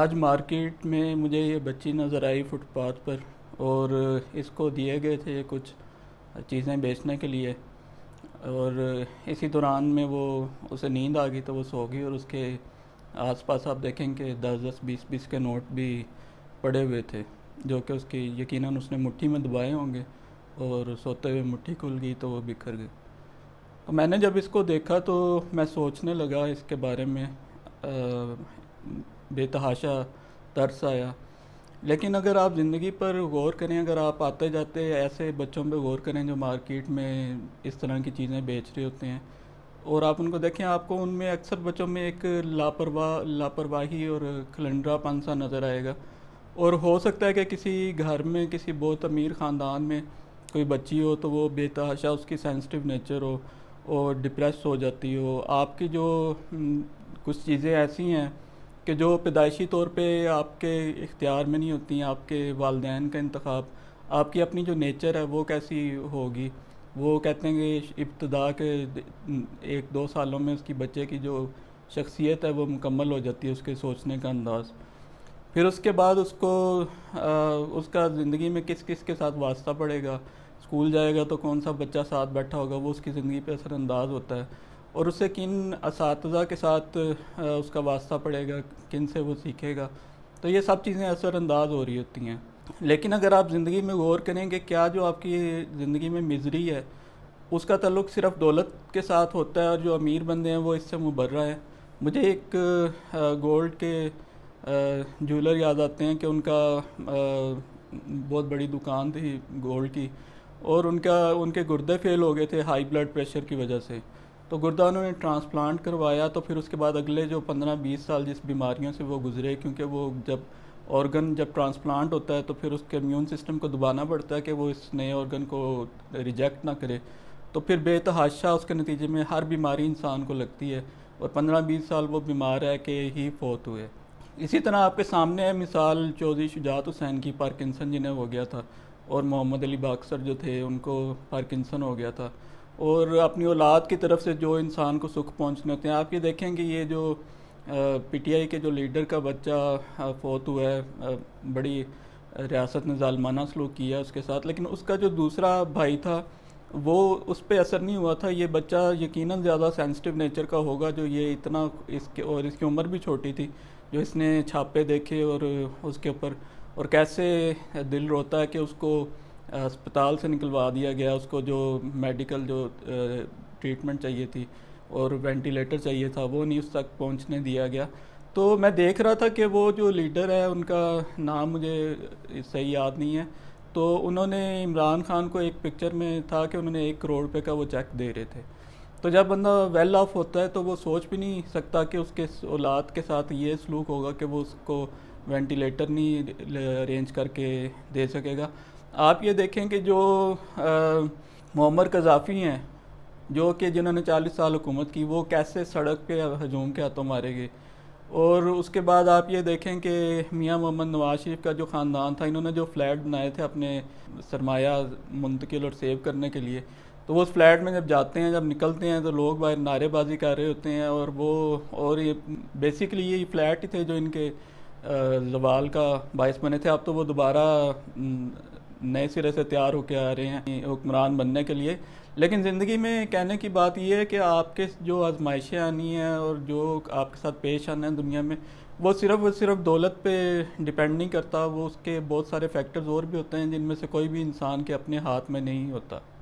आज मार्केट में मुझे ये बच्ची नज़र आई फुटपाथ पर। और इसको दिए गए थे कुछ चीज़ें बेचने के लिए। और इसी दौरान में वो उसे नींद आ गई तो वो सो गई, और उसके आसपास आप देखेंगे 10-10 20-20 के नोट भी पड़े हुए थे, जो कि उसकी यकीनन उसने मुट्ठी में दबाए होंगे, और सोते हुए मुट्ठी खुल गई तो वो बिखर गई। तो मैंने जब इसको देखा तो मैं सोचने लगा इसके बारे में, बेतहाशा तरस आया। लेकिन अगर आप ज़िंदगी पर गौर करें, अगर आप आते जाते ऐसे बच्चों पे गौर करें जो मार्केट में इस तरह की चीज़ें बेच रहे होते हैं, और आप उनको देखें, आपको उनमें अक्सर बच्चों में एक लापरवाही और खलंडरापन सा नज़र आएगा। और हो सकता है कि किसी घर में किसी बहुत अमीर ख़ानदान में कोई बच्ची हो तो वो बेतहाशा उसकी सेंसिटिव नेचर हो और डिप्रेस हो जाती हो। आपकी जो कुछ चीज़ें ऐसी हैं कि जो पैदाइशी तौर पे आपके इख्तियार में नहीं होती हैं, आपके वालिदैन का इंतखाब, आपकी अपनी जो नेचर है वो कैसी होगी। वो कहते हैं कि इब्तदा के 1-2 सालों में उसकी बच्चे की जो शख्सियत है वो मुकम्मल हो जाती है, उसके सोचने का अंदाज़। फिर उसके बाद उसको उसका ज़िंदगी में किस किस के साथ वास्ता पड़ेगा, स्कूल जाएगा तो कौन सा बच्चा साथ बैठा होगा, वो उसकी ज़िंदगी पे असरअंदाज होता है। और उसे किन असातिज़ा के साथ उसका वास्ता पड़ेगा, किन से वो सीखेगा, तो ये सब चीज़ें असरअंदाज हो रही होती हैं। लेकिन अगर आप ज़िंदगी में गौर करेंगे, क्या जो आपकी ज़िंदगी में मिज़री है उसका ताल्लुक़ सिर्फ़ दौलत के साथ होता है, और जो अमीर बंदे हैं वो इससे मुबर्रा हैं। मुझे एक गोल्ड के ज्वेलर याद आते हैं कि उनका बहुत बड़ी दुकान थी गोल्ड की, और उनके गुर्दे फेल हो गए थे हाई ब्लड प्रेशर की वजह से। तो गुर्दा उन्होंने ट्रांसप्लांट करवाया, तो फिर उसके बाद अगले जो 15-20 साल जिस बीमारियों से वो गुजरे, क्योंकि वो जब ट्रांसप्लांट होता है तो फिर उसके इम्यून सिस्टम को दबाना पड़ता है कि वो इस नए ऑर्गन को रिजेक्ट ना करे। तो फिर बेतहाशा उसके नतीजे में हर बीमारी इंसान को लगती है, और 15-20 साल वो बीमार है कि ही फौत हुए। इसी तरह आपके सामने है मिसाल चौधरी शुजात हुसैन की, पार्किंसन जिन्हें हो गया था, और मोहम्मद अली बाक्सर जो थे उनको पार्किंसन हो गया था। और अपनी औलाद की तरफ से जो इंसान को सुख पहुंचने होते हैं, आप ये देखेंगे ये जो पीटीआई के जो लीडर का बच्चा फौत हुआ है, बड़ी रियासत ने ज़ालमाना सलूक किया उसके साथ, लेकिन उसका जो दूसरा भाई था वो उस पर असर नहीं हुआ था। ये बच्चा यकीनन ज़्यादा सेंसिटिव नेचर का होगा, जो ये इतना इसकी उम्र भी छोटी थी, जो इसने छापे देखे और उसके ऊपर, और कैसे दिल रोता है कि उसको अस्पताल से निकलवा दिया गया, उसको जो मेडिकल जो ट्रीटमेंट चाहिए थी और वेंटिलेटर चाहिए था वो नहीं उस तक पहुंचने दिया गया। तो मैं देख रहा था कि वो जो लीडर है उनका नाम मुझे सही याद नहीं है, तो उन्होंने इमरान खान को एक पिक्चर में था कि उन्होंने 1 करोड़ रुपए का वो चेक दे रहे थे। तो जब बंदा वेल ऑफ होता है तो वो सोच भी नहीं सकता कि उसके औलाद के साथ ये सलूक होगा कि वो उसको वेंटिलेटर नहीं अरेंज करके दे सकेगा। आप ये देखें कि जो मोअम्मर कज़ाफ़ी हैं, जो कि जिन्होंने 40 साल हुकूमत की, वो कैसे सड़क पे हजूम के हाथों मारे गए। और उसके बाद आप ये देखें कि मियां मोहम्मद नवाज शरीफ का जो ख़ानदान था, इन्होंने जो फ्लैट बनाए थे अपने सरमाया मुंतकिल और सेव करने के लिए, तो वो उस फ्लैट में जब जाते हैं, जब निकलते हैं तो लोग बाहर नारेबाजी कर रहे होते हैं। और ये बेसिकली ये फ्लैट ही थे जो इनके ज़वाल का बायस बने थे। अब तो वो दोबारा नए सिरे से तैयार होकर आ रहे हैं हुक्मरान बनने के लिए। लेकिन ज़िंदगी में कहने की बात यह है कि आपके जो आजमाइशें आनी हैं और जो आपके साथ पेश आना है दुनिया में, वो सिर्फ दौलत पे डिपेंड नहीं करता। वो उसके बहुत सारे फैक्टर्स और भी होते हैं जिनमें से कोई भी इंसान के अपने हाथ में नहीं होता।